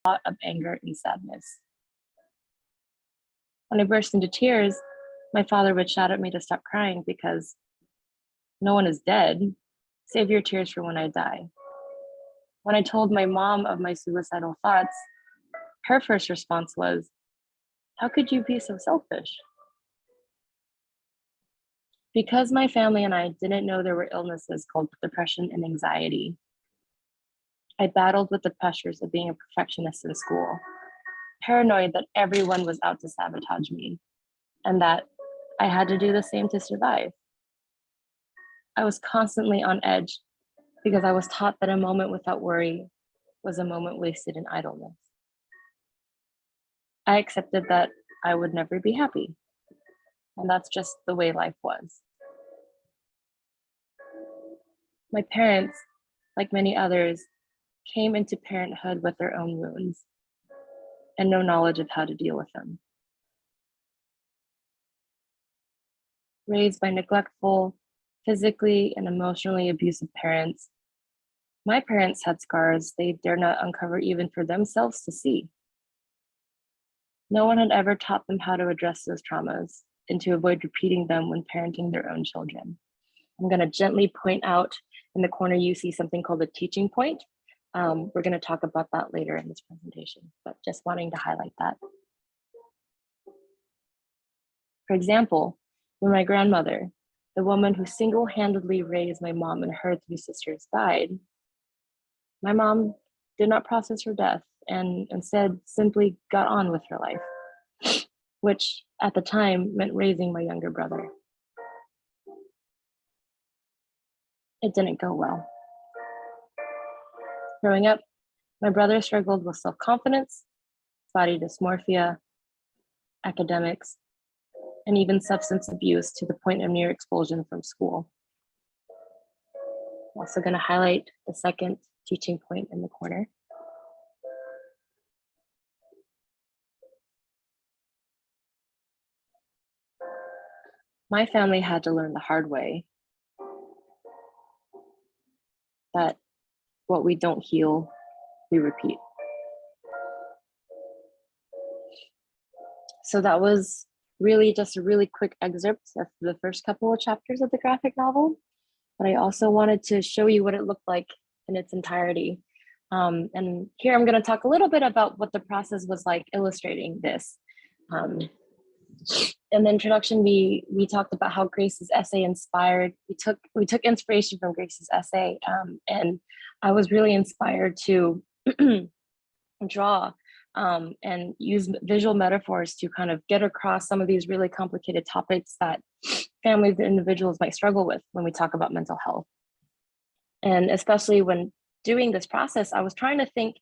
lot of anger and sadness. When I burst into tears, my father would shout at me to stop crying because no one is dead. Save your tears for when I die. When I told my mom of my suicidal thoughts, her first response was, "How could you be so selfish?" Because my family and I didn't know there were illnesses called depression and anxiety, I battled with the pressures of being a perfectionist in school, paranoid that everyone was out to sabotage me and that I had to do the same to survive. I was constantly on edge because I was taught that a moment without worry was a moment wasted in idleness. I accepted that I would never be happy, and that's just the way life was. My parents, like many others, came into parenthood with their own wounds and no knowledge of how to deal with them. Raised by neglectful, physically and emotionally abusive parents, my parents had scars they dare not uncover even for themselves to see. No one had ever taught them how to address those traumas and to avoid repeating them when parenting their own children. I'm going to gently point out in the corner, you see something called a teaching point. We're going to talk about that later in this presentation, but just wanting to highlight that. For example, when my grandmother, the woman who single-handedly raised my mom and her three sisters, died, my mom did not process her death and instead simply got on with her life, which at the time meant raising my younger brother. It didn't go well. Growing up, my brother struggled with self-confidence, body dysmorphia, academics, and even substance abuse to the point of near expulsion from school. I'm also going to highlight the second teaching point in the corner. My family had to learn the hard way that what we don't heal, we repeat. So that was really just a really quick excerpt of the first couple of chapters of the graphic novel, but I also wanted to show you what it looked like in its entirety. And here I'm going to talk a little bit about what the process was like illustrating this. In the introduction, we talked about how Grace's essay inspired. We took inspiration from Grace's essay, and I was really inspired to draw and use visual metaphors to kind of get across some of these really complicated topics that families and individuals might struggle with when we talk about mental health. And especially when doing this process, I was trying to think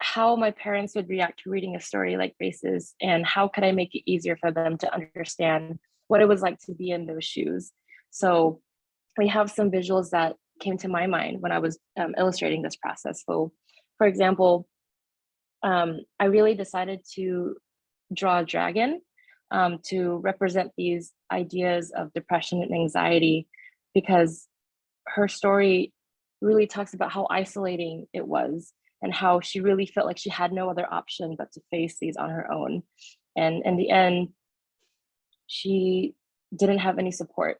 how my parents would react to reading a story like Grace's, and how could I make it easier for them to understand what it was like to be in those shoes. So we have some visuals that came to my mind when I was illustrating this process. So, for example, I really decided to draw a dragon to represent these ideas of depression and anxiety, because her story really talks about how isolating it was and how she really felt like she had no other option but to face these on her own. And in the end, she didn't have any support.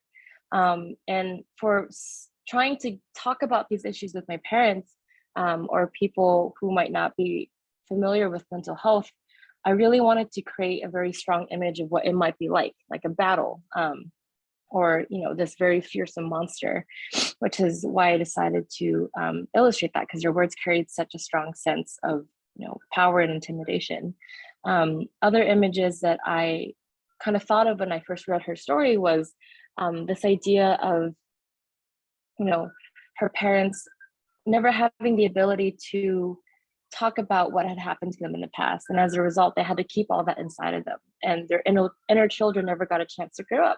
And for trying to talk about these issues with my parents or people who might not be familiar with mental health, I really wanted to create a very strong image of what it might be like a battle, or this very fearsome monster, which is why I decided to illustrate that, because your words carried such a strong sense of power and intimidation. Other images that I kind of thought of when I first read her story was this idea of her parents never having the ability to talk about what had happened to them in the past, and as a result they had to keep all that inside of them, and their inner children never got a chance to grow up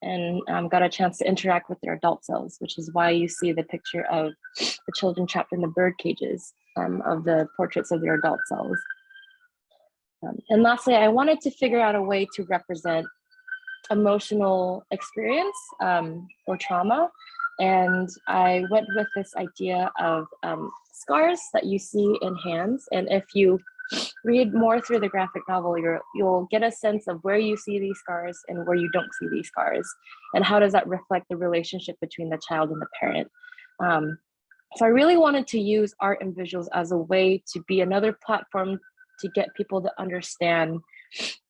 and got a chance to interact with their adult selves, which is why you see the picture of the children trapped in the bird cages of the portraits of their adult selves. And lastly, I wanted to figure out a way to represent emotional experience or trauma And I went with this idea of scars that you see in hands. And if you read more through the graphic novel, you'll get a sense of where you see these scars and where you don't see these scars, and how does that reflect the relationship between the child and the parent. So I really wanted to use art and visuals as a way to be another platform to get people to understand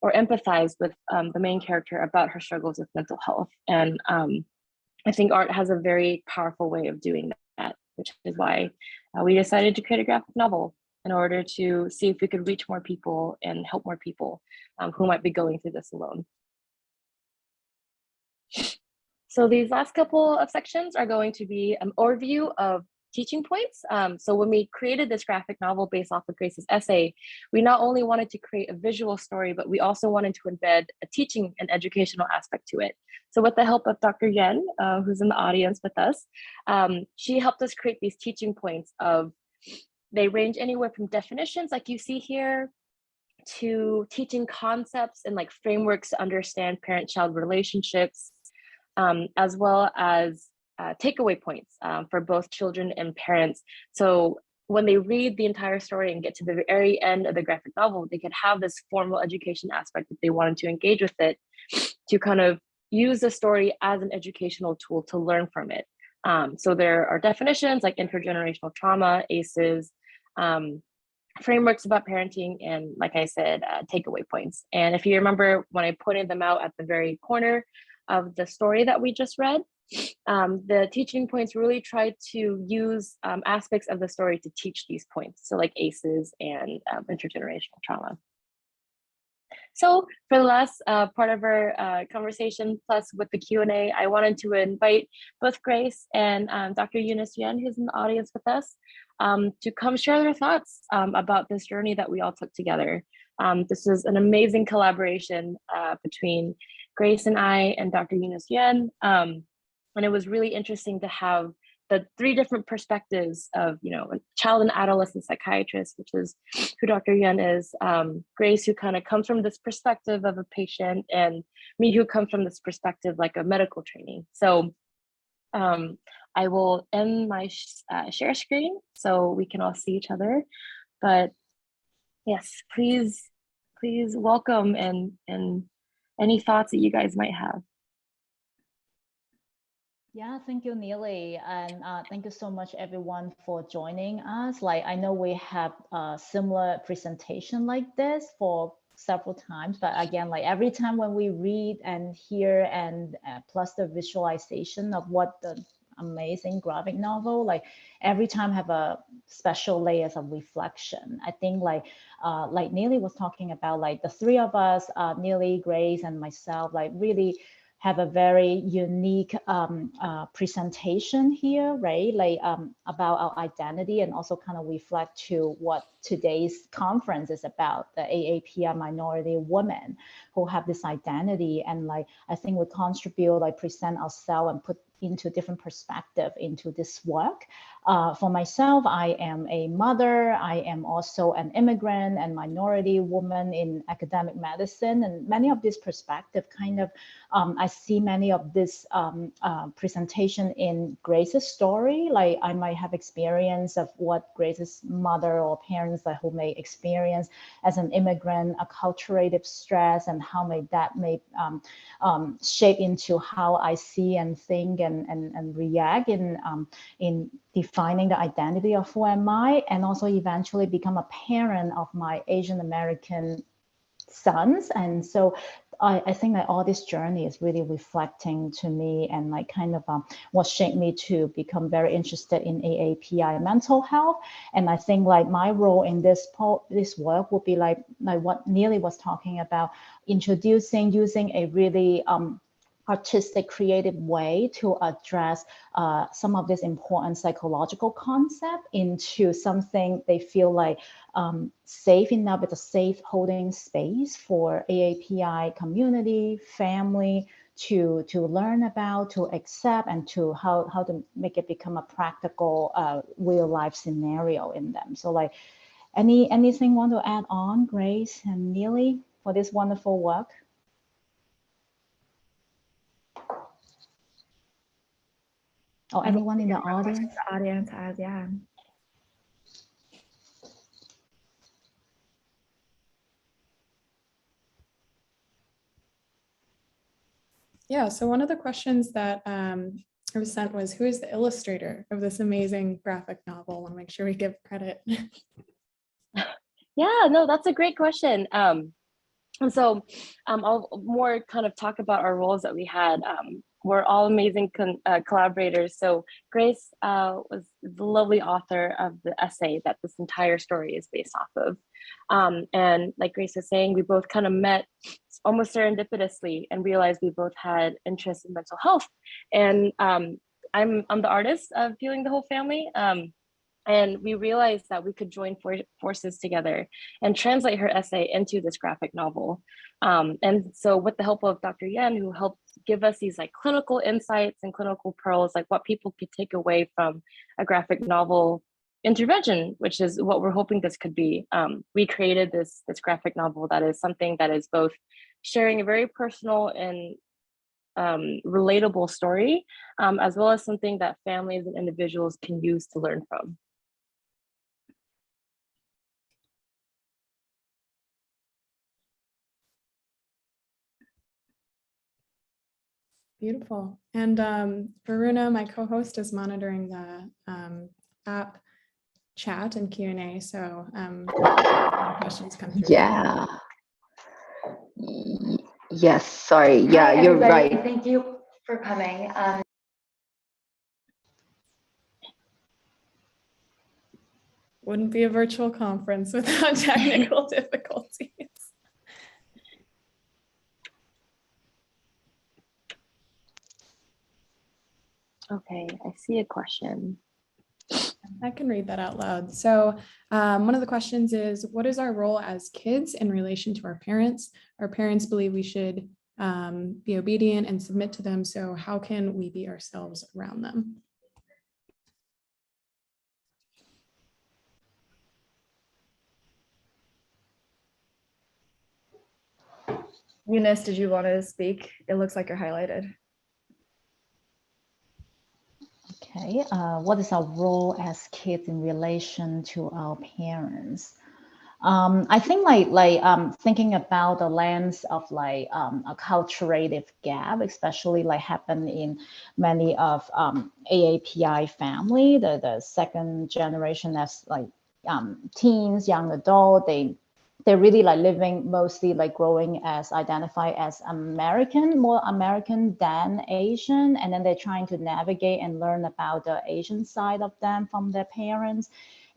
or empathize with the main character about her struggles with mental health. And I think art has a very powerful way of doing that, which is why we decided to create a graphic novel in order to see if we could reach more people and help more people who might be going through this alone. So these last couple of sections are going to be an overview of teaching points. So when we created this graphic novel based off of Grace's essay, we not only wanted to create a visual story, but we also wanted to embed a teaching and educational aspect to it. So with the help of Dr. Yen, who's in the audience with us, she helped us create these teaching points of, they range anywhere from definitions like you see here, to teaching concepts and like frameworks to understand parent-child relationships, as well as takeaway points for both children and parents. So when they read the entire story and get to the very end of the graphic novel, they could have this formal education aspect if they wanted to engage with it, to kind of use the story as an educational tool to learn from it. So there are definitions like intergenerational trauma, ACEs, frameworks about parenting, and like I said, takeaway points. And if you remember when I pointed them out at the very corner of the story that we just read, the teaching points really try to use aspects of the story to teach these points. So like ACEs and intergenerational trauma. So for the last part of our conversation, plus with the Q&A, I wanted to invite both Grace and Dr. Eunice Yuan, who's in the audience with us, to come share their thoughts about this journey that we all took together. This is an amazing collaboration between Grace and I and Dr. Eunice Yuan. And it was really interesting to have the three different perspectives of, you know, a child and adolescent psychiatrist, which is who Dr. Yuan is, Grace, who kind of comes from this perspective of a patient, and me, who come from this perspective like a medical training. So I will end my share screen so we can all see each other. But yes, please welcome and any thoughts that you guys might have. Yeah, thank you, Nealie, and thank you so much, everyone, for joining us. Like, I know we have a similar presentation like this for several times, but again, like every time when we read and hear, and plus the visualization of what the amazing graphic novel, like every time have a special layers of reflection. I think like Nealie was talking about, like the three of us, Nealie, Grace, and myself, like really have a very unique presentation here, right? Like about our identity, and also kind of reflect to what today's conference is about, the AAPI minority women who have this identity. And like, I think we contribute, like present ourselves and put into different perspective into this work. For myself, I am a mother. I am also an immigrant and minority woman in academic medicine. And many of this perspective kind of, I see many of this presentation in Grace's story. Like I might have experience of what Grace's mother or parents like who may experience as an immigrant, acculturated stress, and how may that shape into how I see and think and react in defining the identity of who am I, and also eventually become a parent of my Asian American sons. And so I think that all this journey is really reflecting to me, and like kind of what shaped me to become very interested in AAPI mental health. And I think like my role in this work would be like what Nealie was talking about, using a really artistic, creative way to address some of this important psychological concept into something they feel like safe enough, with a safe holding space for AAPI community, family to learn about, to accept, and to how to make it become a practical real life scenario in them. So like anything want to add on, Grace and Nealie, for this wonderful work? or anyone in the audience? The audience has, yeah. Yeah, so one of the questions that I was sent was, who is the illustrator of this amazing graphic novel? I want to make sure we give credit. Yeah, no, that's a great question. And so I'll more kind of talk about our roles that we had. We're all amazing collaborators. So Grace was the lovely author of the essay that this entire story is based off of. And like Grace was saying, we both kind of met almost serendipitously and realized we both had interest in mental health. And I'm the artist of Healing the Whole Family. And we realized that we could join forces together and translate her essay into this graphic novel. And so with the help of Dr. Yen, who helped give us these like clinical insights and clinical pearls, like what people could take away from a graphic novel intervention, which is what we're hoping this could be. We created this graphic novel that is something that is both sharing a very personal and relatable story, as well as something that families and individuals can use to learn from. Beautiful. And Varuna, my co-host, is monitoring the app chat and Q&A. So questions come through. Yeah. Yes, sorry. Yeah, Hi, you're everybody. right. Thank you for coming. Wouldn't be a virtual conference without technical difficulties. Okay, I see a question. I can read that out loud. So one of the questions is, what is our role as kids in relation to our parents? Our parents believe we should be obedient and submit to them. So how can we be ourselves around them? Eunice, did you want to speak? It looks like you're highlighted. Okay, what is our role as kids in relation to our parents? I think thinking about the lens of like a culturative gap, especially like happen in many of AAPI family, the second generation as like teens, young adult, they're really like living mostly like growing as identify as American, more American than Asian. And then they're trying to navigate and learn about the Asian side of them from their parents.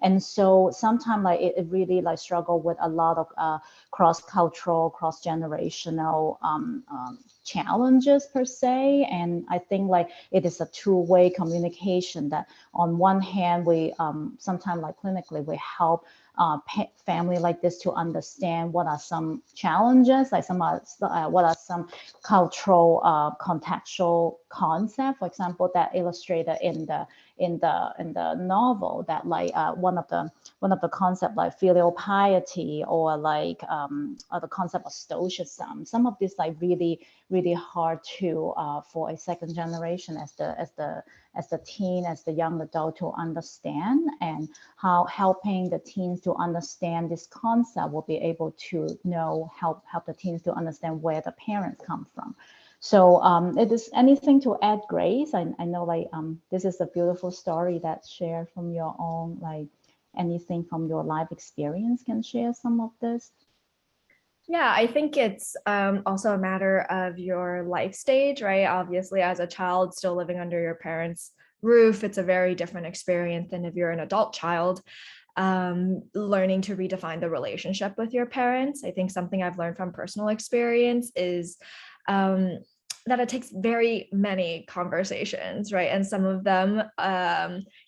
And so sometimes like it really like struggle with a lot of cross-cultural, cross-generational challenges per se. And I think like it is a two-way communication that on one hand, we sometimes like clinically, we help family like this to understand what are some challenges, like what are some cultural contextual concept, for example, that illustrated in the novel, that like one of the concept like filial piety or like the concept of stoicism. Some of this like really hard to for a second generation as the teen, as the young adult to understand, and how helping the teens to understand this concept will be able to help the teens to understand where the parents come from. So it is anything to add, Grace? I know like this is a beautiful story that's shared from your own, like anything from your life experience can share some of this. Yeah, I think it's also a matter of your life stage, right? Obviously, as a child still living under your parents' roof, it's a very different experience than if you're an adult child learning to redefine the relationship with your parents. I think something I've learned from personal experience is that it takes very many conversations, right? And some of them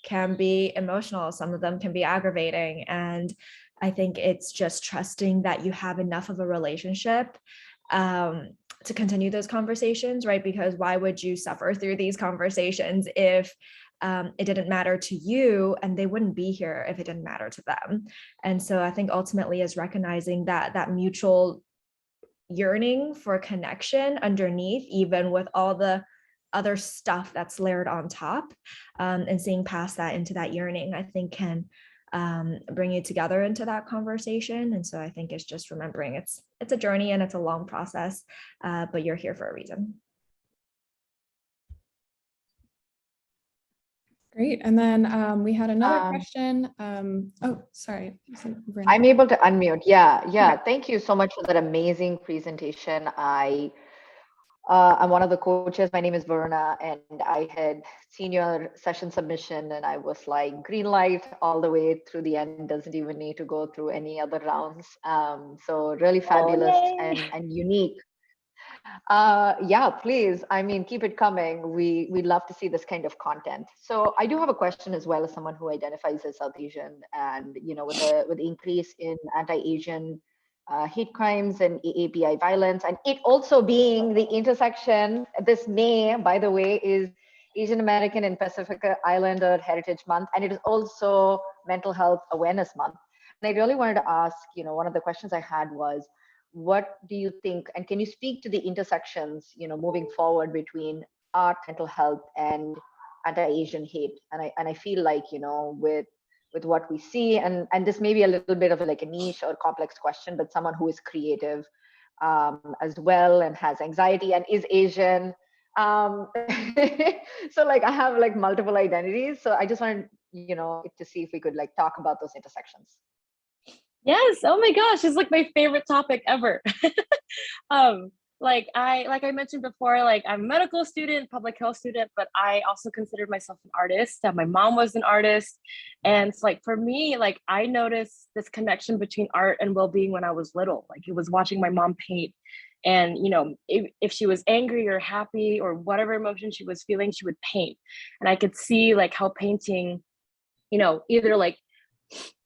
can be emotional, some of them can be aggravating. And I think it's just trusting that you have enough of a relationship to continue those conversations, right? Because why would you suffer through these conversations if it didn't matter to you, and they wouldn't be here if it didn't matter to them. And so I think ultimately is recognizing that mutual yearning for connection underneath, even with all the other stuff that's layered on top, and seeing past that into that yearning, I think can bring you together into that conversation. And so I think it's just remembering it's a journey and it's a long process, but you're here for a reason. Great. And then we had another question. Oh, sorry. I'm able to unmute. Yeah. Okay. Thank you so much for that amazing presentation. I'm one of the coaches. My name is Verna, and I had seen your session submission, and I was like, green light all the way through the end. Doesn't even need to go through any other rounds. So really fabulous and unique. Yeah, please. I mean, keep it coming. We'd love to see this kind of content. So I do have a question as well as someone who identifies as South Asian, and with the increase in anti-Asian hate crimes and API violence, and it also being the intersection. This May, by the way, is Asian American and Pacific Islander Heritage Month, and it is also Mental Health Awareness Month. And I really wanted to ask, one of the questions I had was, what do you think, and can you speak to the intersections, moving forward between art, mental health, and anti-Asian hate? And I feel like, with what we see, and this may be a little bit of like a niche or complex question, but someone who is creative as well and has anxiety and is Asian. So like I have like multiple identities. So I just wanted, to see if we could like talk about those intersections. Yes. Oh my gosh, it's like my favorite topic ever. Like I mentioned before, like I'm a medical student, public health student, but I also considered myself an artist. My mom was an artist. And it's like for me, like I noticed this connection between art and well-being when I was little. Like it was watching my mom paint. And if she was angry or happy or whatever emotion she was feeling, she would paint. And I could see like how painting, either like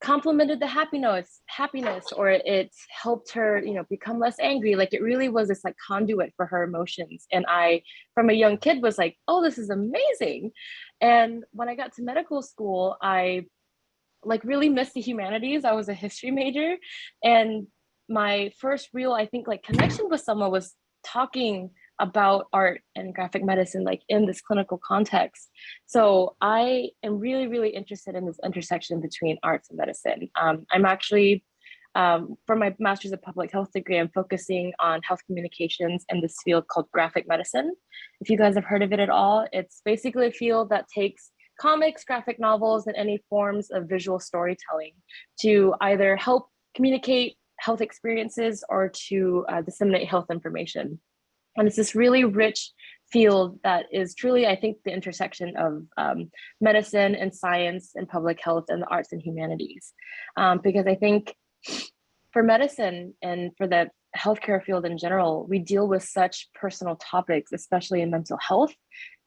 complemented the happiness, or it helped her become less angry. Like it really was this like conduit for her emotions. And I, from a young kid, was like, oh, this is amazing. And when I got to medical school, I like really missed the humanities. I was a history major, and my first real, I think, like connection with someone was talking about art and graphic medicine, like in this clinical context. So I am really, really interested in this intersection between arts and medicine. I'm actually, for my master's of public health degree, I'm focusing on health communications in this field called graphic medicine. If you guys have heard of it at all, it's basically a field that takes comics, graphic novels, and any forms of visual storytelling to either help communicate health experiences or to disseminate health information. And it's this really rich field that is truly, I think, the intersection of medicine and science and public health and the arts and humanities. Because I think for medicine and for the healthcare field in general, we deal with such personal topics, especially in mental health.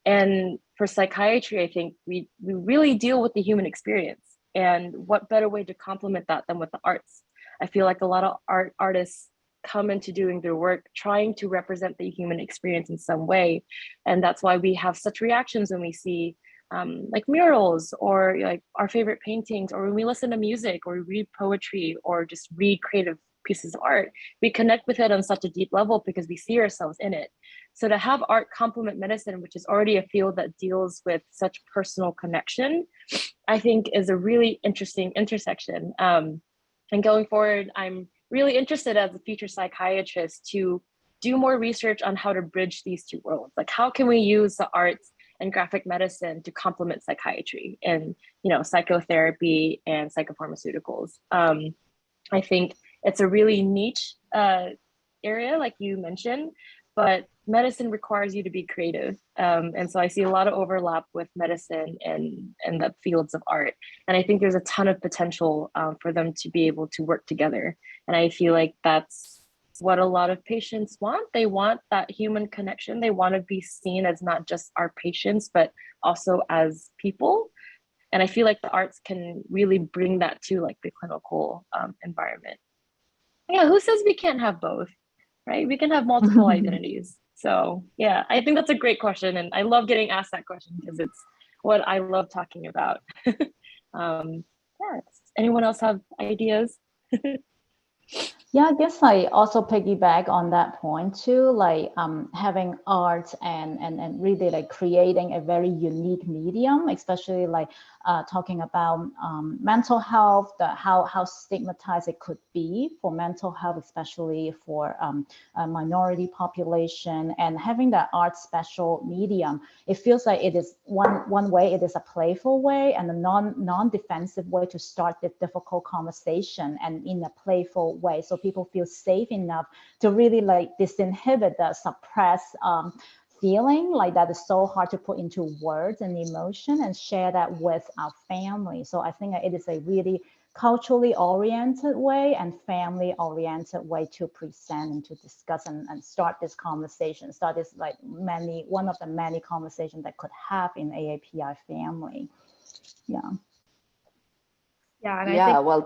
And for psychiatry, I think we really deal with the human experience. And what better way to complement that than with the arts? I feel like a lot of artists come into doing their work trying to represent the human experience in some way. And that's why we have such reactions when we see like murals or like our favorite paintings, or when we listen to music or read poetry or just read creative pieces of art. We connect with it on such a deep level because we see ourselves in it. So to have art complement medicine, which is already a field that deals with such personal connection, I think is a really interesting intersection. And going forward, I'm really interested as a future psychiatrist to do more research on how to bridge these two worlds. Like how can we use the arts and graphic medicine to complement psychiatry and psychotherapy and psychopharmaceuticals. I think it's a really niche area, like you mentioned, but medicine requires you to be creative. And so I see a lot of overlap with medicine and the fields of art. And I think there's a ton of potential for them to be able to work together. And I feel like that's what a lot of patients want. They want that human connection. They want to be seen as not just our patients, but also as people. And I feel like the arts can really bring that to like the clinical environment. Yeah, who says we can't have both, right? We can have multiple identities. So yeah, I think that's a great question. And I love getting asked that question because it's what I love talking about. Yeah, anyone else have ideas? Yeah, I guess I also piggyback on that point too, like having art and really like creating a very unique medium, especially like talking about mental health, how stigmatized it could be for mental health, especially for a minority population, and having that art special medium. It feels like it is one way, it is a playful way and a non-defensive way to start the difficult conversation, and in a playful way, so people feel safe enough to really like disinhibit the suppressed feeling like that is so hard to put into words and emotion, and share that with our family. So I think it is a really culturally oriented way and family oriented way to present and to discuss and start this conversation, start this like one of the many conversations that could have in AAPI family. Yeah. Yeah, and I Yeah, think well,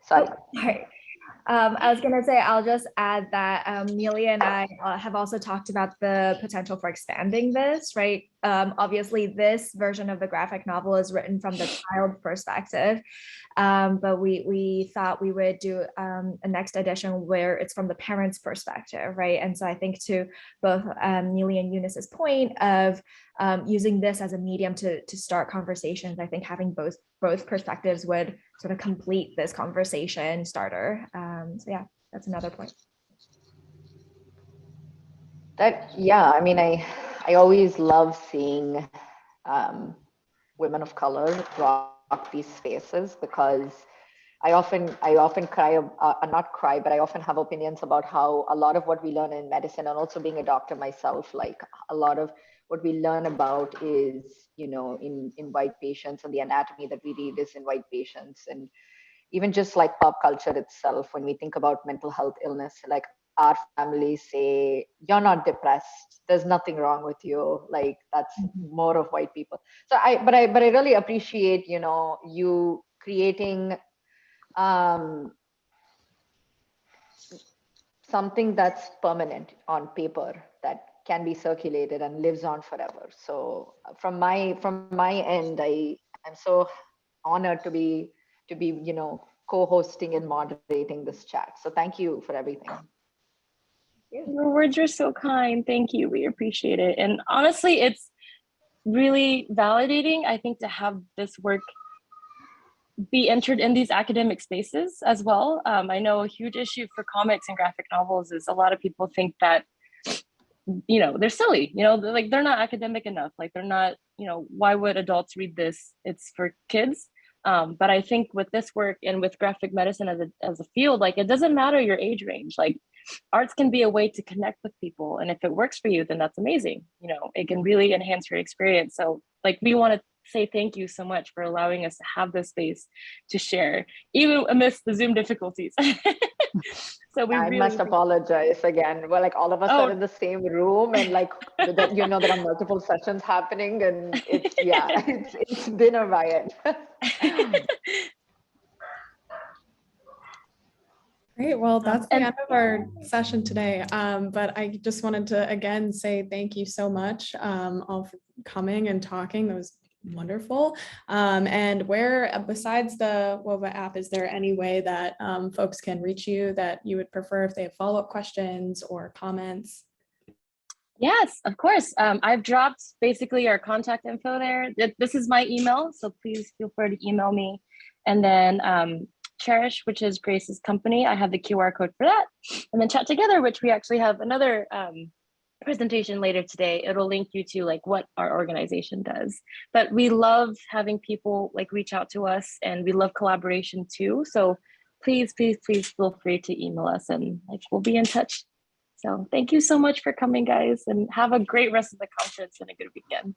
sorry. sorry. I was gonna say, I'll just add that Nealie and I have also talked about the potential for expanding this, right? Obviously, this version of the graphic novel is written from the child's perspective, but we thought we would do a next edition where it's from the parent's perspective, right? And so I think to both Nealie and Eunice's point of using this as a medium to start conversations, I think having both perspectives would sort of complete this conversation starter. So yeah, that's another point. Yeah, I mean, I always love seeing women of color rock these spaces, because I often cry, not cry, but I often have opinions about how a lot of what we learn in medicine, and also being a doctor myself, like a lot of what we learn about is, in white patients, and the anatomy that we read is in white patients. And even just like pop culture itself, when we think about mental health illness, like our families say, you're not depressed, there's nothing wrong with you, like that's more of white people. So but I really appreciate, you creating something that's permanent on paper, that can be circulated and lives on forever. So from my end, I'm so honored to be co-hosting and moderating this chat. So thank you for everything. Your words are so kind. Thank you. We appreciate it. And honestly, it's really validating, I think, to have this work be entered in these academic spaces as well. I know a huge issue for comics and graphic novels is a lot of people think that, they're silly, they're not academic enough. Like they're not, why would adults read this? It's for kids. But I think with this work and with graphic medicine as a field, like it doesn't matter your age range. Like arts can be a way to connect with people. And if it works for you, then that's amazing. It can really enhance your experience. So like we want to say thank you so much for allowing us to have this space to share, even amidst the Zoom difficulties. So we I really must apologize again. Well, like all of us are in the same room, and like that, there are multiple sessions happening, and it's been a riot. Great. Well, that's the end of our session today. But I just wanted to again say thank you so much all for coming and talking. That was wonderful. And where, besides the WOVA app, is there any way that folks can reach you that you would prefer if they have follow-up questions or comments? Yes, of course. I've dropped basically our contact info there. This is my email, so please feel free to email me. And then Cherish, which is Grace's company, I have the QR code for that. And then Chat Together, which we actually have another presentation later today. It'll link you to like what our organization does. But we love having people like reach out to us, and we love collaboration too. So please feel free to email us, and like we'll be in touch. So thank you so much for coming, guys, and have a great rest of the conference and a good weekend.